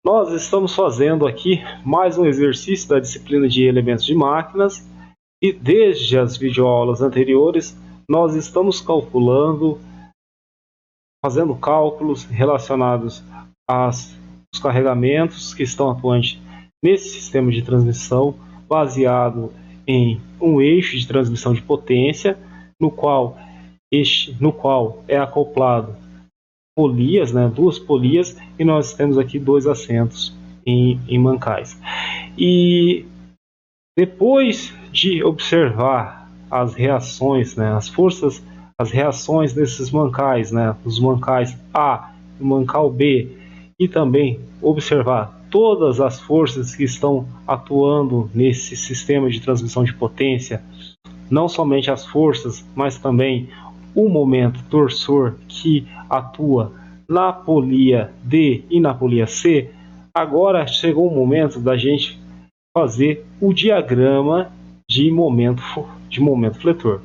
Nós estamos fazendo aqui mais um exercício da disciplina de elementos de máquinas e desde as videoaulas anteriores nós estamos fazendo cálculos relacionados aos carregamentos que estão atuantes nesse sistema de transmissão baseado em um eixo de transmissão de potência no qual é acoplado polias, né, duas polias, e nós temos aqui dois assentos em mancais. E depois de observar as reações, né, as reações desses mancais, né, os mancais A e o mancal B, e também observar todas as forças que estão atuando nesse sistema de transmissão de potência, não somente as forças, mas também o momento torsor que atua na polia D e na polia C. Agora chegou o momento da gente fazer o diagrama de momento fletor.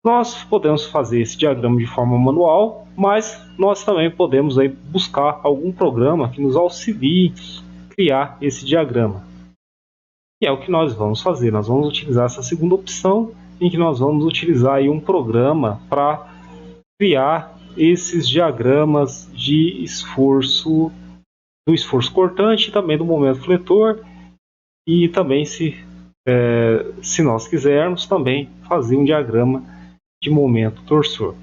Nós podemos fazer esse diagrama de forma manual, mas nós também podemos aí buscar algum programa que nos auxilie a criar esse diagrama. E é o que nós vamos fazer. Nós vamos utilizar essa segunda opção, em que nós vamos utilizar aí um programa para criar esses diagramas de esforço, do esforço cortante e também do momento fletor, e também se nós quisermos também fazer um diagrama de momento torsor.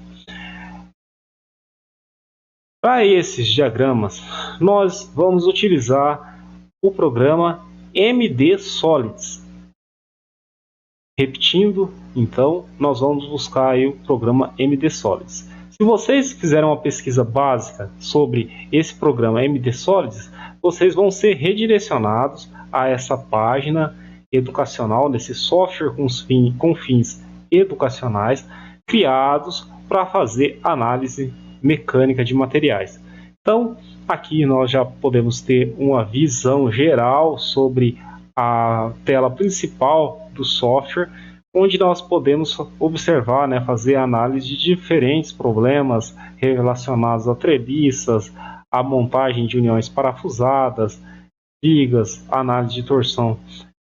Para esses diagramas, nós vamos utilizar o programa MD-Solids. Repetindo, então, nós vamos buscar aí o programa MD-Solids. Se vocês fizerem uma pesquisa básica sobre esse programa MD-Solids, vocês vão ser redirecionados a essa página educacional, desse software com fins educacionais, criados para fazer análise mecânica de materiais. Então, aqui nós já podemos ter uma visão geral sobre a tela principal do software, onde nós podemos observar, né, fazer análise de diferentes problemas relacionados a treliças, a montagem de uniões parafusadas, vigas, análise de torção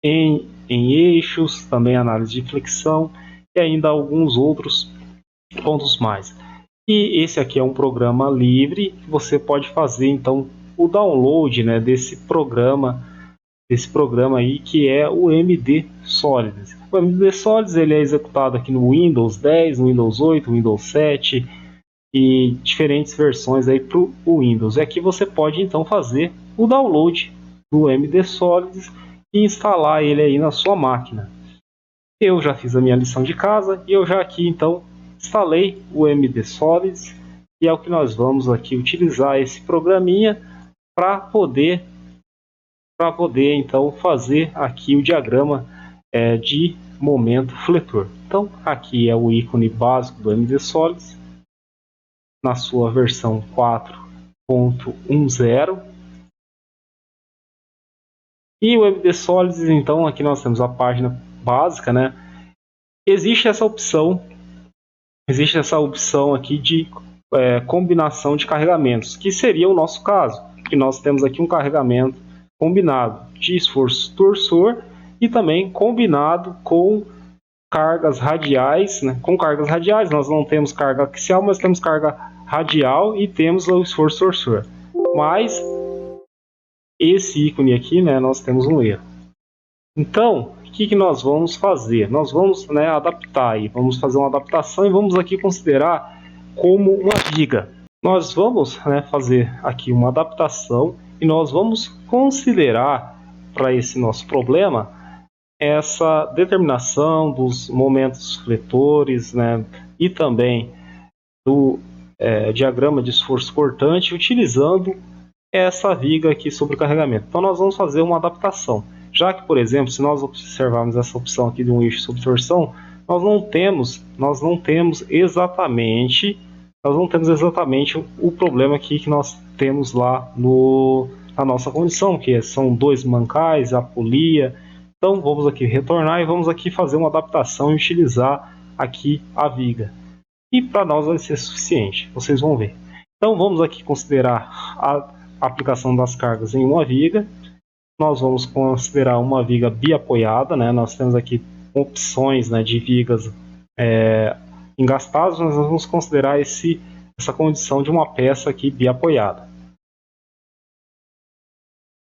em eixos, também análise de flexão e ainda alguns outros pontos mais. E esse aqui é um programa livre, que você pode fazer então o download, né, desse programa aí, que é o MD-Solids. O MD-Solids ele é executado aqui no Windows 10, no Windows 8, Windows 7 e diferentes versões aí para o Windows. Aqui você pode então fazer o download do MD-Solids e instalar ele aí na sua máquina. Eu já fiz a minha lição de casa e eu já aqui então instalei o MD-Solids, e é o que nós vamos aqui utilizar esse programinha para poder então fazer aqui o diagrama de momento fletor. Então aqui é o ícone básico do MD-Solids na sua versão 4.10, e o MD-Solids, então aqui nós temos a página básica, né? Existe essa opção aqui de combinação de carregamentos, que seria o nosso caso, que nós temos aqui um carregamento combinado de esforço torsor e também combinado com cargas radiais, né? Com cargas radiais nós não temos carga axial, mas temos carga radial e temos o esforço torsor. Mas esse ícone aqui, né, nós temos um erro. Então, o que nós vamos fazer? Nós vamos, né, adaptar aí, vamos fazer uma adaptação e vamos aqui considerar como uma viga. Nós vamos, né, fazer aqui uma adaptação e nós vamos considerar para esse nosso problema essa determinação dos momentos fletores, né, e também do diagrama de esforço cortante utilizando essa viga aqui sobre o carregamento. Então nós vamos fazer uma adaptação. Já que, por exemplo, se nós observarmos essa opção aqui de um eixo sob torção, nós não temos exatamente o problema aqui que nós temos lá na nossa condição, que são dois mancais, a polia. Então vamos aqui retornar e vamos aqui fazer uma adaptação e utilizar aqui a viga. E para nós vai ser suficiente, vocês vão ver. Então vamos aqui considerar aplicação das cargas em uma viga. Nós vamos considerar uma viga biapoiada, né? Nós temos aqui opções, né, de vigas engastadas, mas nós vamos considerar essa condição de uma peça aqui biapoiada.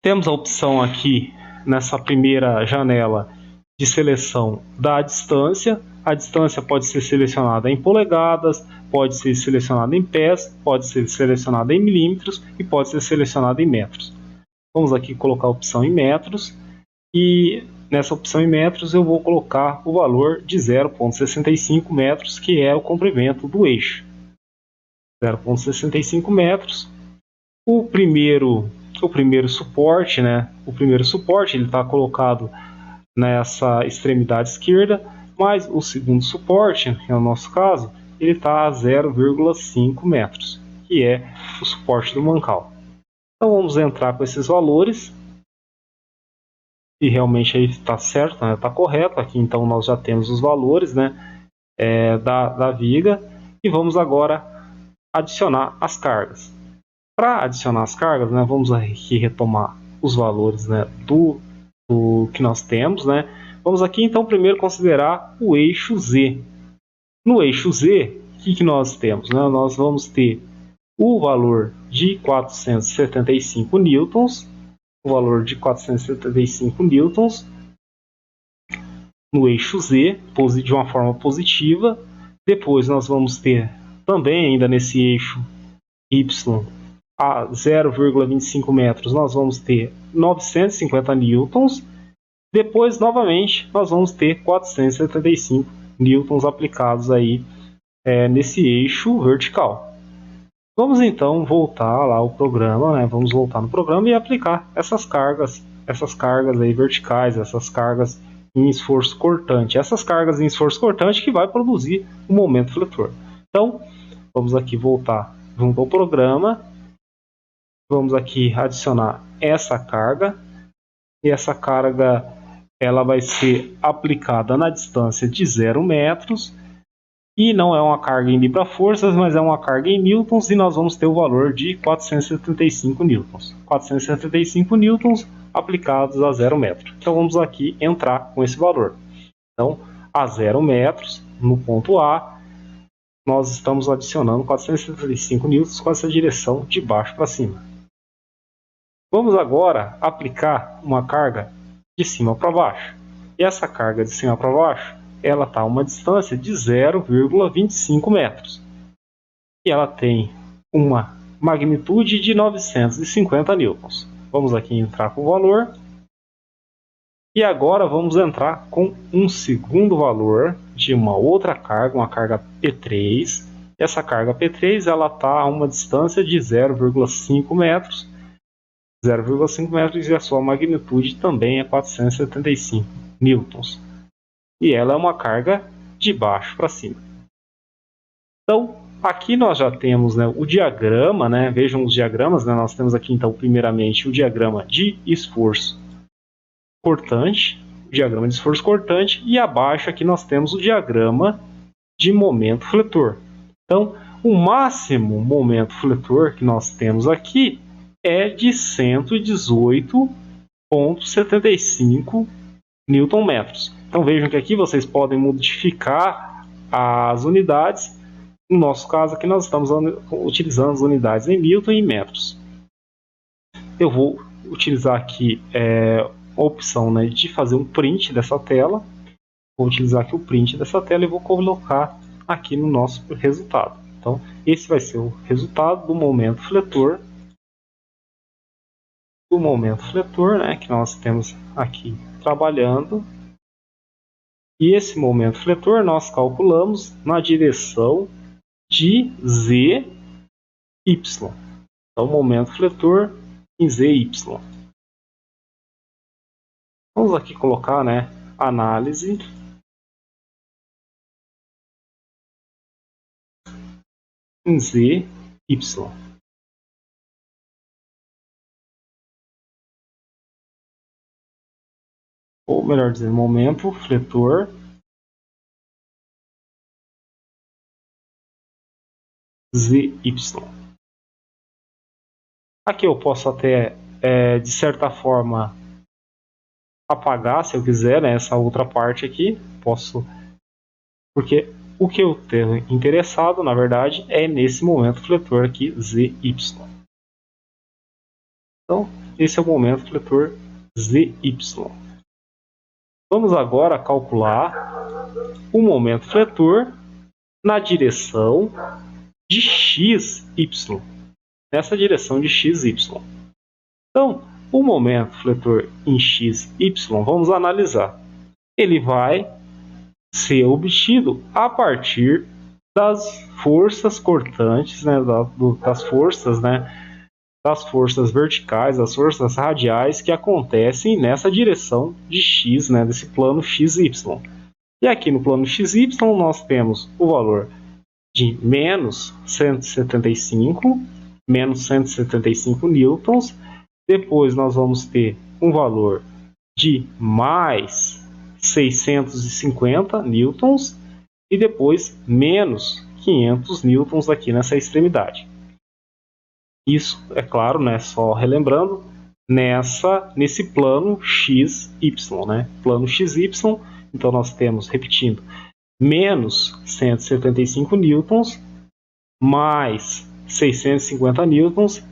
Temos a opção aqui, nessa primeira janela, de seleção da distância. A distância pode ser selecionada em polegadas, pode ser selecionada em pés, pode ser selecionada em milímetros e pode ser selecionada em metros. Vamos aqui colocar a opção em metros e nessa opção em metros eu vou colocar o valor de 0,65 metros, que é o comprimento do eixo. 0,65 metros. O primeiro suporte, né? O primeiro suporte ele está colocado nessa extremidade esquerda, mas o segundo suporte, que é o nosso caso, ele está a 0,5 metros, que é o suporte do mancal. Então vamos entrar com esses valores e realmente aí está certo, né? Está correto. Aqui então nós já temos os valores, né, da viga, e vamos agora adicionar as cargas. Para adicionar as cargas, né, vamos aqui retomar os valores, né, do que nós temos, né. Vamos aqui então primeiro considerar o eixo Z. No eixo Z, o que nós temos, né? Nós vamos ter o valor de 475 newtons, o valor de 475 newtons no eixo Z, de uma forma positiva. Depois nós vamos ter também ainda nesse eixo Y a 0,25 metros, nós vamos ter 950 newtons. Depois, novamente, nós vamos ter 475 newtons aplicados aí nesse eixo vertical. Vamos então voltar lá ao programa, né? Vamos voltar no programa e aplicar essas cargas aí verticais, essas cargas em esforço cortante. Essas cargas em esforço cortante que vai produzir o momento fletor. Então, vamos aqui voltar junto ao programa. Vamos aqui adicionar essa carga. E essa carga ela vai ser aplicada na distância de 0 metros. E não é uma carga em libra-forças, mas é uma carga em newtons, e nós vamos ter o valor de 475 newtons. 475 newtons aplicados a 0 metro. Então vamos aqui entrar com esse valor. Então, a 0 metros, no ponto A, nós estamos adicionando 475 newtons com essa direção de baixo para cima. Vamos agora aplicar uma carga de cima para baixo. E essa carga de cima para baixo ela está a uma distância de 0,25 metros. E ela tem uma magnitude de 950 newtons. Vamos aqui entrar com o valor. E agora vamos entrar com um segundo valor de uma outra carga, uma carga P3. Essa carga P3 ela está a uma distância de 0,5 metros. 0,5 metros e a sua magnitude também é 475 newtons. E ela é uma carga de baixo para cima. Então, aqui nós já temos, né, o diagrama, né? Vejam os diagramas, né? Nós temos aqui então primeiramente o diagrama de esforço cortante, e abaixo aqui nós temos o diagrama de momento fletor. Então, o máximo momento fletor que nós temos aqui é de 118,75 Nm. Então vejam que aqui vocês podem modificar as unidades. No nosso caso aqui nós estamos utilizando as unidades em Newton e em metros. Eu vou utilizar aqui a opção, né, de fazer um print dessa tela. Vou utilizar aqui o print dessa tela e vou colocar aqui no nosso resultado. Então esse vai ser o resultado do momento fletor. Né, que nós temos aqui trabalhando. E esse momento fletor nós calculamos na direção de ZY. Então, momento fletor em ZY. Vamos aqui colocar, né, análise em ZY. Ou melhor dizendo, momento fletor ZY. Aqui eu posso até, de certa forma, apagar, se eu quiser, né, essa outra parte aqui. Posso, porque o que eu tenho interessado, na verdade, é nesse momento fletor aqui, ZY. Então, esse é o momento fletor ZY. Vamos agora calcular o momento fletor na direção de XY. Nessa direção de XY. Então, o momento fletor em XY, vamos analisar. Ele vai ser obtido a partir das forças cortantes, né, das forças verticais, das forças radiais que acontecem nessa direção de x, né, desse plano XY. E aqui no plano XY nós temos o valor de menos 175 newtons. Depois nós vamos ter um valor de mais 650 newtons e depois menos 500 newtons aqui nessa extremidade. Isso, é claro, né, só relembrando, nesse plano XY, né? Plano XY, então nós temos, repetindo, menos 175 newtons, mais 650 newtons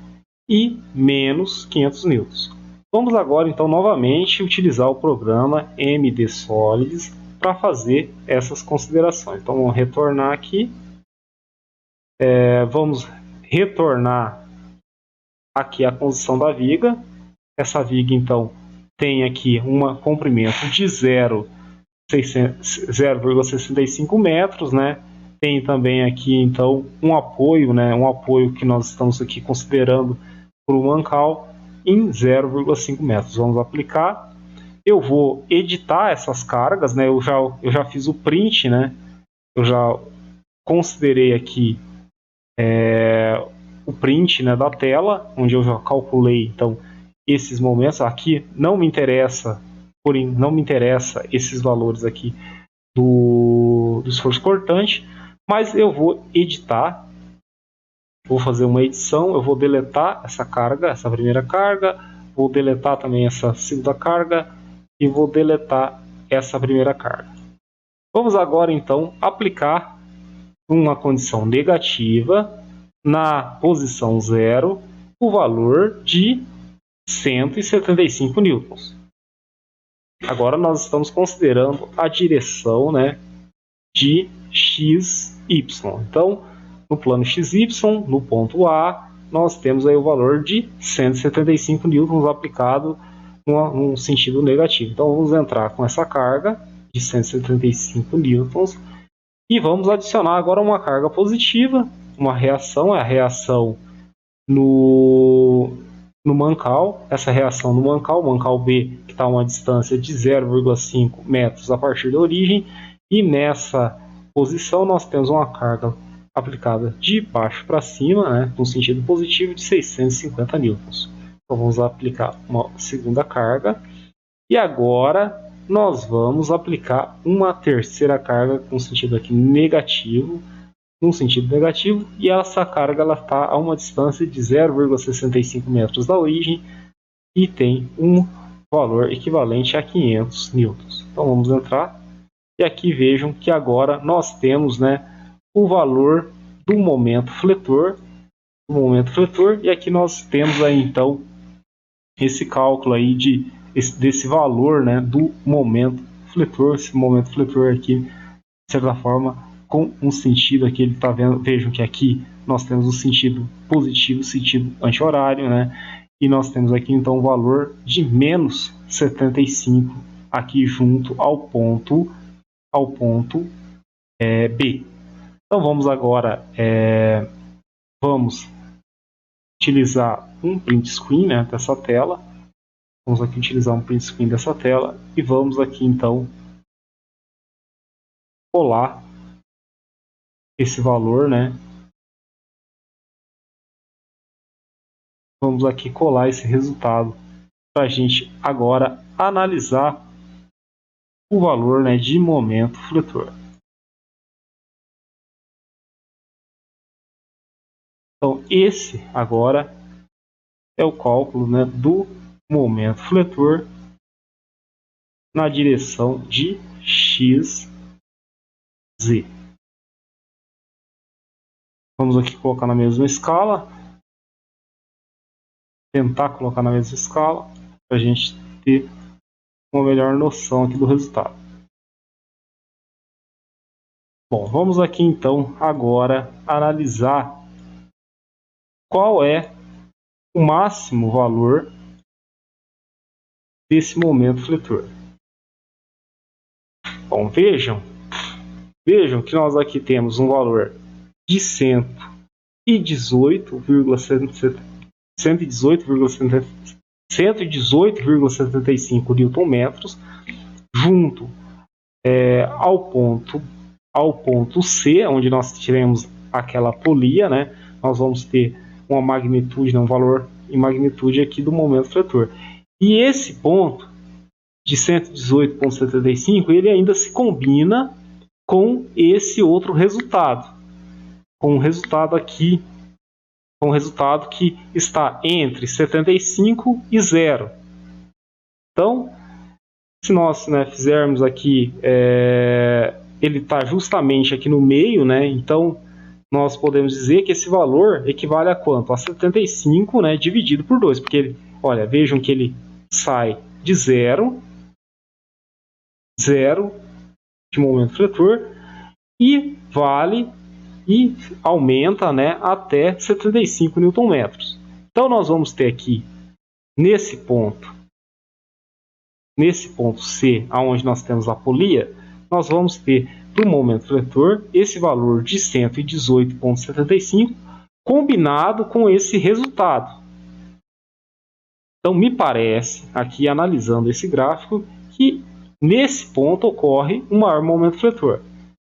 e menos 500 newtons. Vamos agora, então, novamente utilizar o programa MD Solids para fazer essas considerações. Então, vamos retornar aqui. Vamos retornar aqui a posição da viga. Essa viga, então, tem aqui um comprimento de 0,65 metros, né? Tem também aqui, então, um apoio, né? Um apoio que nós estamos aqui considerando para o mancal em 0,5 metros. Vamos aplicar. Eu vou editar essas cargas, né? Eu já fiz o print, né? Eu já considerei aqui o print, né, da tela, onde eu já calculei então esses momentos. Aqui não me interessa, porém não me interessa esses valores aqui do esforço cortante, mas eu vou editar, vou fazer uma edição, eu vou deletar essa carga, essa primeira carga, vou deletar também essa segunda carga e vou deletar essa primeira carga. Vamos agora então aplicar uma condição negativa na posição 0 o valor de 175 newtons. Agora nós estamos considerando a direção, né, de XY. Então, no plano XY, no ponto A, nós temos aí o valor de 175 newtons aplicado num sentido negativo. Então, vamos entrar com essa carga de 175 newtons e vamos adicionar agora uma carga positiva, uma reação, a reação no mancal, essa reação no mancal B, que está a uma distância de 0,5 metros a partir da origem, e nessa posição nós temos uma carga aplicada de baixo para cima, né, no sentido positivo, de 650 newtons. Então vamos aplicar uma segunda carga, e agora nós vamos aplicar uma terceira carga com sentido aqui negativo, num sentido negativo, e essa carga está a uma distância de 0,65 metros da origem e tem um valor equivalente a 500 newtons. Então vamos entrar e aqui vejam que agora nós temos, né, o valor do momento fletor, e aqui nós temos aí então esse cálculo aí desse valor, né, do momento fletor. Esse momento fletor aqui, de certa forma, com um sentido aqui, ele está vendo, vejam que aqui nós temos o sentido positivo, sentido anti-horário, né? E nós temos aqui então o valor de menos 75 aqui junto ao ponto B. Então vamos agora vamos utilizar um print screen, né, dessa tela. Vamos aqui utilizar um print screen dessa tela e vamos aqui então colar esse valor, né? Vamos aqui colar esse resultado para a gente agora analisar o valor, né, de momento fletor. Então esse agora é o cálculo, né, do momento fletor na direção de x, z. Vamos aqui colocar na mesma escala, tentar colocar na mesma escala, para a gente ter uma melhor noção aqui do resultado. Bom, vamos aqui então agora analisar qual é o máximo valor desse momento fletor. Bom, vejam que nós aqui temos um valor de 118,75 Nm junto ao ponto C, onde nós tiramos aquela polia, né? Nós vamos ter uma magnitude, né, um valor em magnitude aqui do momento fletor. E esse ponto de 118,75 ele ainda se combina com esse outro resultado, com o resultado aqui, com o resultado que está entre 75 e 0. Então, se nós, né, fizermos aqui, ele está justamente aqui no meio, né? Então nós podemos dizer que esse valor equivale a quanto? A 75, né, dividido por 2, porque olha, vejam que ele sai de 0 de momento fletor e aumenta, né, até 75 Nm. Então nós vamos ter aqui nesse ponto C, aonde nós temos a polia, nós vamos ter do momento fletor esse valor de 118,75 combinado com esse resultado. Então me parece, aqui analisando esse gráfico, que nesse ponto ocorre um maior momento fletor,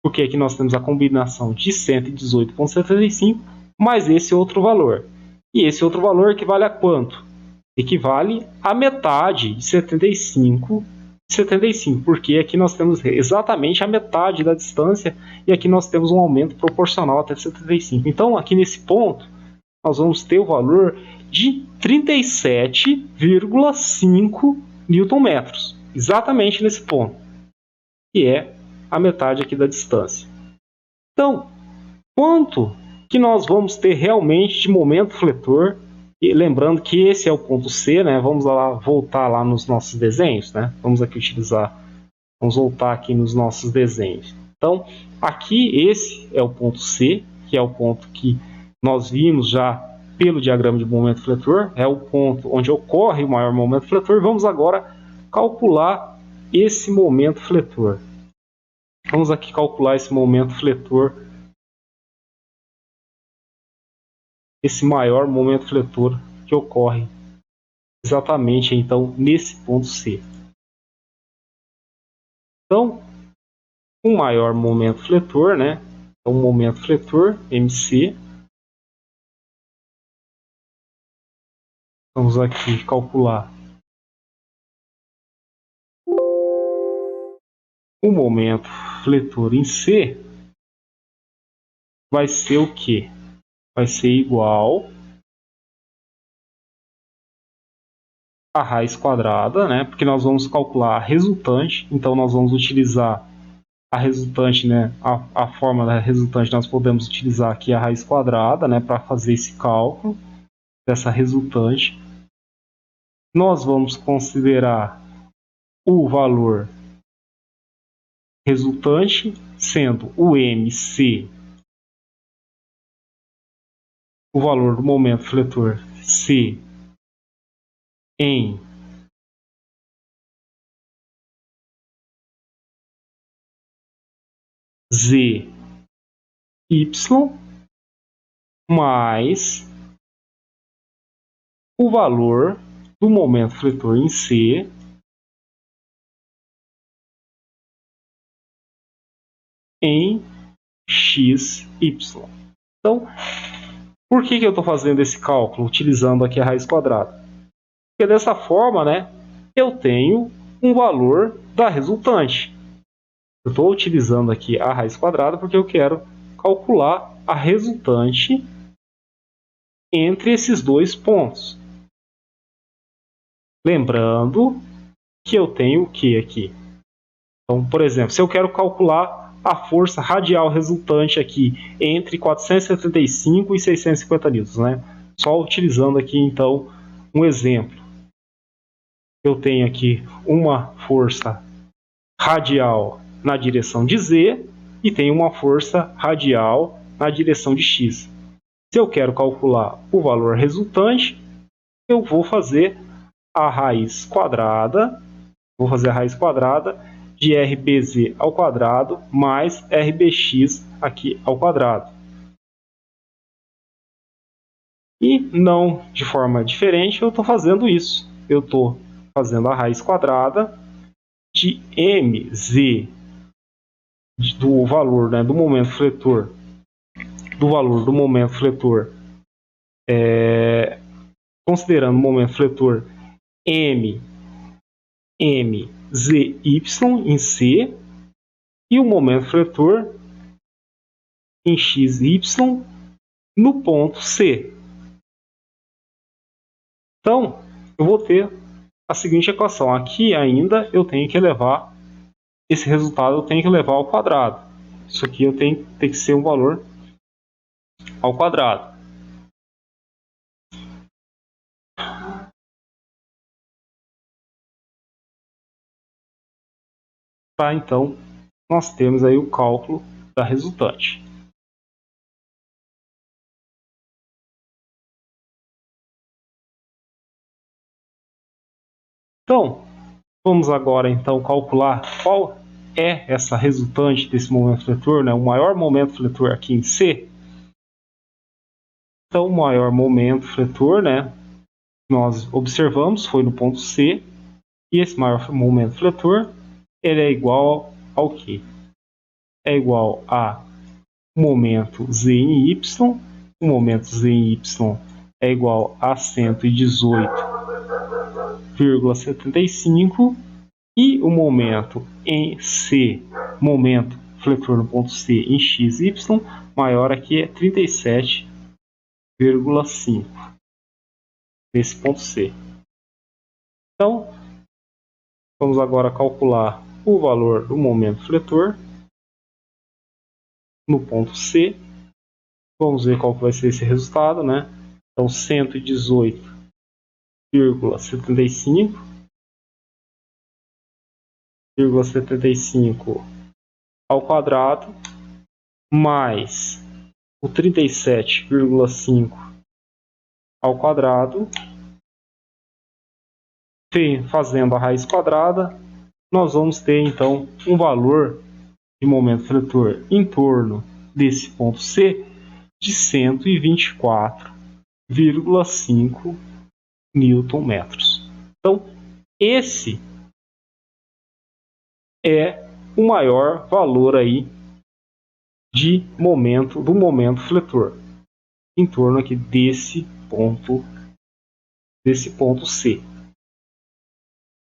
porque aqui nós temos a combinação de 118,75 mais esse outro valor. E esse outro valor equivale a quanto? Equivale a metade de 75, porque aqui nós temos exatamente a metade da distância e aqui nós temos um aumento proporcional até 75. Então, aqui nesse ponto, nós vamos ter o valor de 37,5 Nm, exatamente nesse ponto, que é a metade aqui da distância. Então, quanto que nós vamos ter realmente de momento fletor? E lembrando que esse é o ponto C, né? Vamos lá voltar lá nos nossos desenhos, né? Vamos voltar aqui nos nossos desenhos. Então, aqui esse é o ponto C, que é o ponto que nós vimos já pelo diagrama de momento fletor, é o ponto onde ocorre o maior momento fletor. Vamos agora calcular esse momento fletor. Vamos aqui calcular esse momento fletor, esse maior momento fletor que ocorre exatamente então nesse ponto C. Então, um maior momento fletor, né? Então, o momento fletor MC. Vamos aqui calcular o momento fletor em C. Vai ser o quê? Vai ser igual a raiz quadrada, né? Porque nós vamos calcular a resultante, então nós vamos utilizar a resultante, né? A forma da resultante nós podemos utilizar aqui a raiz quadrada, né? Para fazer esse cálculo dessa resultante. Nós vamos considerar o valor resultante sendo o MC, o valor do momento fletor C em ZY mais o valor do momento fletor em C em XY. Então, por que eu estou fazendo esse cálculo utilizando aqui a raiz quadrada? Porque dessa forma, né, eu tenho um valor da resultante. Eu estou utilizando aqui a raiz quadrada porque eu quero calcular a resultante entre esses dois pontos. Lembrando que eu tenho o que aqui? Então, por exemplo, se eu quero calcular a força radial resultante aqui entre 475 e 650 newtons, né? Só utilizando aqui, então, um exemplo. Eu tenho aqui uma força radial na direção de Z e tenho uma força radial na direção de X. Se eu quero calcular o valor resultante, eu vou fazer a raiz quadrada, de RBZ ao quadrado mais RBX aqui ao quadrado. E não de forma diferente, eu estou fazendo isso. Eu estou fazendo a raiz quadrada de mz do valor, né, do momento fletor, considerando o momento fletor mzy em C e o momento fletor em xy no ponto C. Então, eu vou ter a seguinte equação. Aqui ainda eu tenho que elevar esse resultado, eu tenho que levar ao quadrado. Isso aqui eu tenho que ser um valor ao quadrado. Tá, então, nós temos aí o cálculo da resultante. Então, vamos agora então calcular qual é essa resultante desse momento fletor, né? O maior momento fletor aqui em C. Então, o maior momento fletor, né, nós observamos, foi no ponto C, e esse maior momento fletor, ele é igual ao quê? É igual a momento Z em Y, o momento Z em Y é igual a 118,75 e o momento em C, momento fletor no ponto C em XY, maior aqui é 37,5 nesse ponto C. Então, vamos agora calcular o valor do momento fletor no ponto C. Vamos ver qual vai ser esse resultado, né? Então, 118,75 ao quadrado mais o 37,5 ao quadrado, fazendo a raiz quadrada, nós vamos ter então um valor de momento fletor em torno desse ponto C de 124,5 Nm. Então, esse é o maior valor aí de momento do momento fletor, em torno aqui desse ponto C.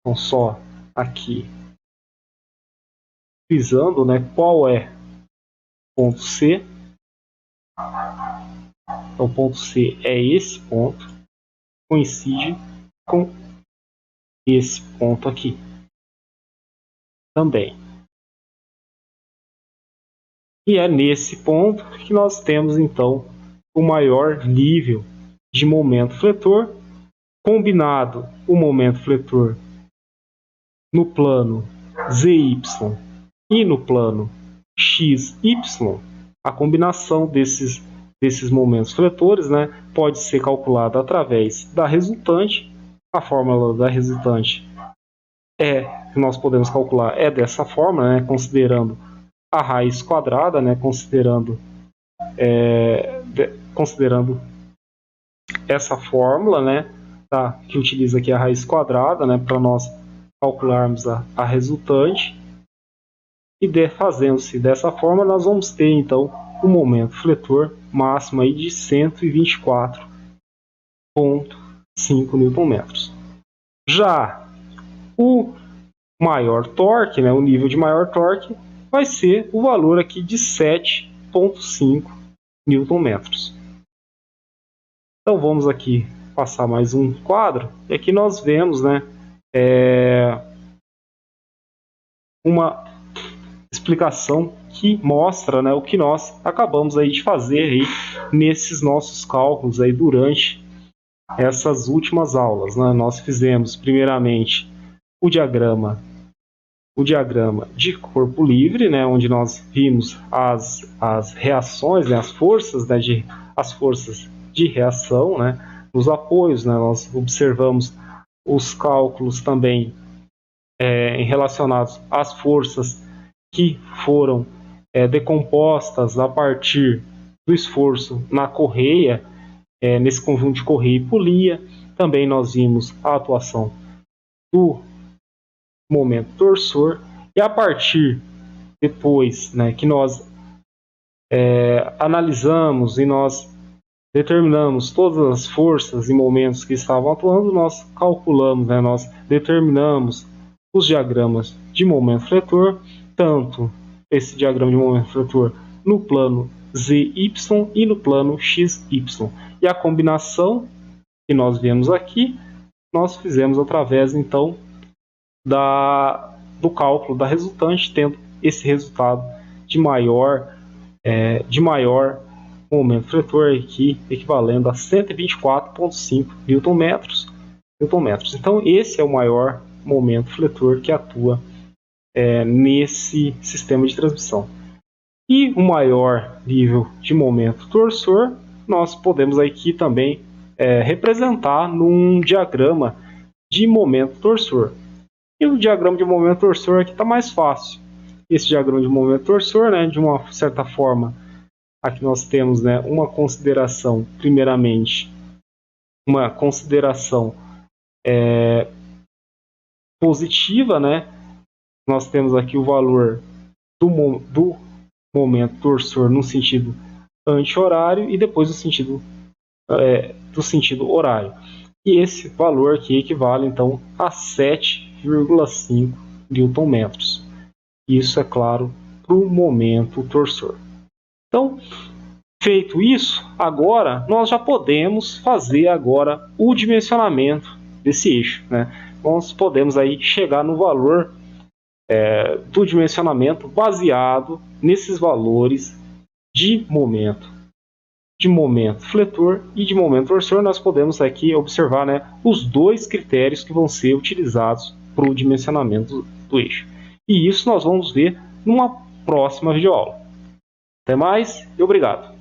Então, só aqui frisando, né, qual é o ponto C. Então, o ponto C é esse ponto, coincide com esse ponto aqui também. E é nesse ponto que nós temos então o maior nível de momento fletor, combinado o momento fletor no plano ZY e no plano XY, a combinação desses momentos fletores, né, pode ser calculada através da resultante. A fórmula da resultante que nós podemos calcular é dessa forma, né, considerando a raiz quadrada, né, considerando essa fórmula, né, tá, que utiliza aqui a raiz quadrada, né, para nós calcularmos a resultante. E fazendo-se dessa forma, nós vamos ter então o momento fletor máximo aí de 124,5 Nm. Já o maior torque, né, o nível de maior torque, vai ser o valor aqui de 7,5 Nm. Então vamos aqui passar mais um quadro, e aqui nós vemos, né, uma explicação que mostra, né, o que nós acabamos aí de fazer aí nesses nossos cálculos aí durante essas últimas aulas, né? Nós fizemos primeiramente o diagrama de corpo livre, né, onde nós vimos as reações, né, as forças de reação, né, nos apoios, né, nós observamos os cálculos também relacionados às forças que foram decompostas a partir do esforço na correia, nesse conjunto de correia e polia. Também nós vimos a atuação do momento torsor, e a partir depois, né, que nós analisamos e nós determinamos todas as forças e momentos que estavam atuando, nós calculamos, né, nós determinamos os diagramas de momento fletor, tanto esse diagrama de momento fletor no plano ZY e no plano XY. E a combinação que nós vemos aqui, nós fizemos através, então, do cálculo da resultante, tendo esse resultado de maior momento fletor aqui, equivalendo a 124,5 Nm. Então, esse é o maior momento fletor que atua nesse sistema de transmissão. E o maior nível de momento torsor, nós podemos aqui também representar num diagrama de momento torsor. E o diagrama de momento torsor aqui está mais fácil. Esse diagrama de momento torsor, né, de uma certa forma, aqui nós temos, né, uma consideração, primeiramente, uma consideração positiva, né? Nós temos aqui o valor do momento torsor no sentido anti-horário e depois do sentido horário. E esse valor aqui equivale, então, a 7,5 Nm. Isso, é claro, para o momento torsor. Então, feito isso, agora nós já podemos fazer agora o dimensionamento desse eixo, né? Nós podemos aí chegar no valor do dimensionamento baseado nesses valores de momento fletor e de momento torsor. Nós podemos aqui observar, né, os dois critérios que vão ser utilizados para o dimensionamento do eixo. E isso nós vamos ver numa próxima videoaula. Até mais e obrigado!